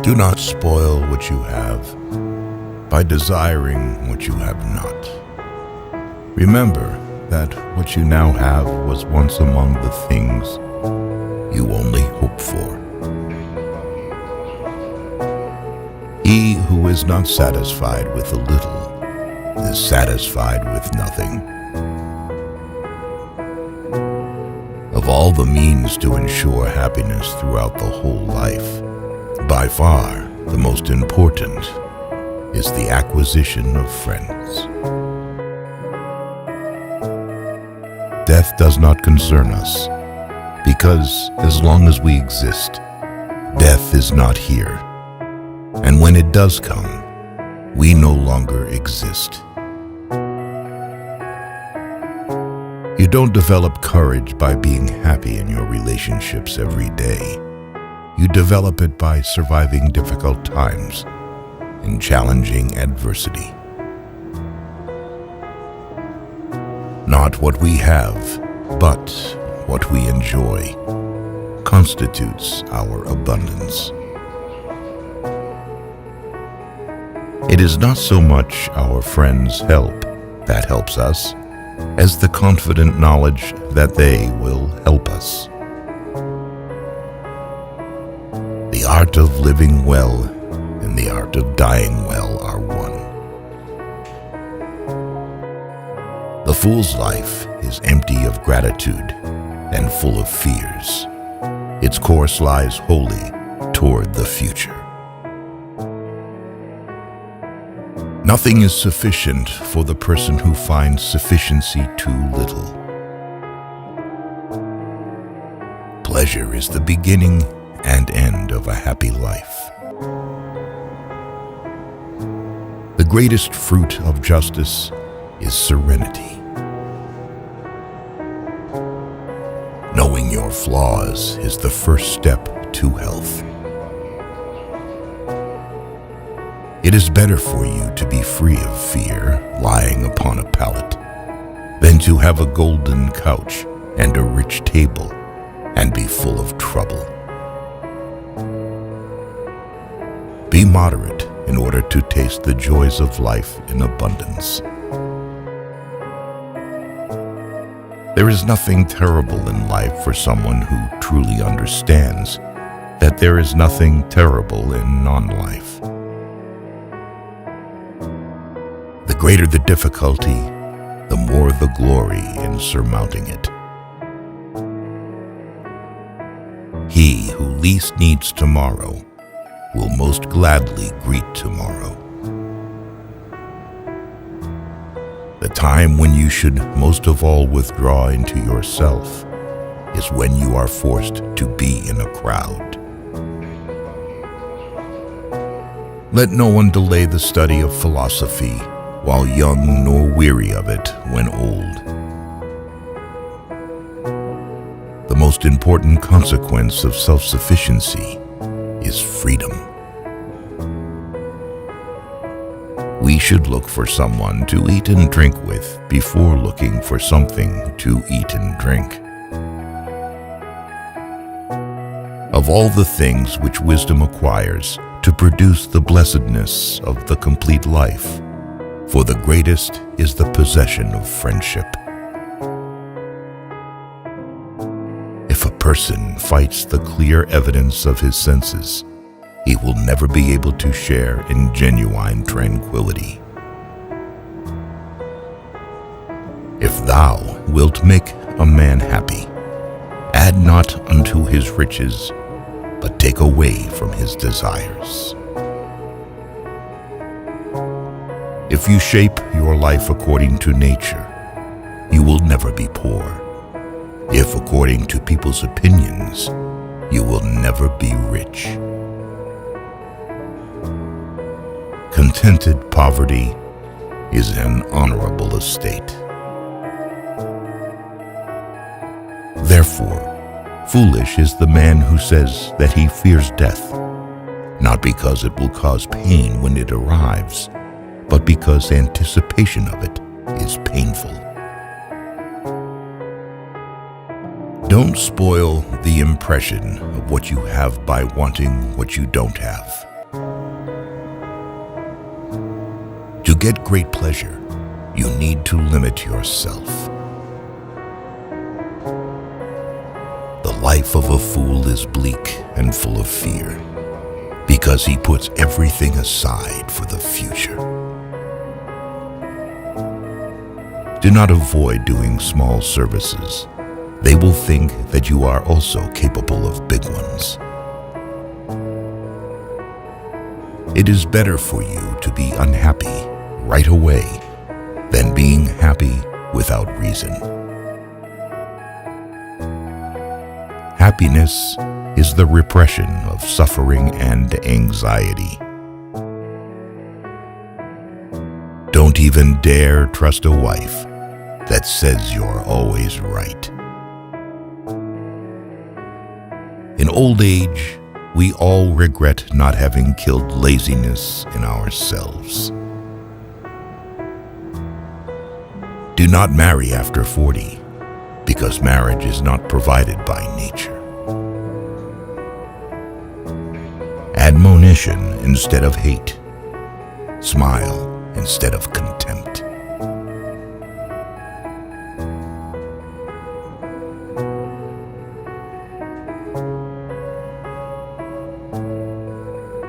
Do not spoil what you have by desiring what you have not. Remember that what you now have was once among the things you only hope for. He who is not satisfied with a little is satisfied with nothing. Of all the means to ensure happiness throughout the whole life, by far the most important is the acquisition of friends. Death does not concern us, because as long as we exist, death is not here. And when it does come, we no longer exist. You don't develop courage by being happy in your relationships every day. You develop it by surviving difficult times and challenging adversity. Not what we have, but what we enjoy constitutes our abundance. It is not so much our friends' help that helps us, as the confident knowledge that they will help us. The art of living well and the art of dying well are one. The fool's life is empty of gratitude and full of fears. Its course lies wholly toward the future. Nothing is sufficient for the person who finds sufficiency too little. Pleasure is the beginning and end of a happy life. The greatest fruit of justice is serenity. Knowing your flaws is the first step to health. It is better for you to be free of fear lying upon a pallet than to have a golden couch and a rich table and be full of trouble. Be moderate in order to taste the joys of life in abundance. There is nothing terrible in life for someone who truly understands that there is nothing terrible in non-life. The greater the difficulty, the more the glory in surmounting it. He who least needs tomorrow will most gladly greet tomorrow. The time when you should most of all withdraw into yourself is when you are forced to be in a crowd. Let no one delay the study of philosophy while young, nor weary of it when old. The most important consequence of self-sufficiency is freedom. We should look for someone to eat and drink with before looking for something to eat and drink. Of all the things which wisdom acquires to produce the blessedness of the complete life, for the greatest is the possession of friendship. If a person fights the clear evidence of his senses, he will never be able to share in genuine tranquility. If thou wilt make a man happy, add not unto his riches, but take away from his desires. If you shape your life according to nature, you will never be poor. If according to people's opinions, you will never be rich. Contented poverty is an honorable estate. Therefore, foolish is the man who says that he fears death, not because it will cause pain when it arrives, but because anticipation of it is painful. Don't spoil the impression of what you have by wanting what you don't have. To get great pleasure, you need to limit yourself. The life of a fool is bleak and full of fear, because he puts everything aside for the future. Do not avoid doing small services. They will think that you are also capable of big ones. It is better for you to be unhappy right away than being happy without reason. Happiness is the repression of suffering and anxiety. Don't even dare trust a wife that says you're always right. In old age, we all regret not having killed laziness in ourselves. Do not marry after 40, because marriage is not provided by nature. Admonition instead of hate. Smile instead of contempt.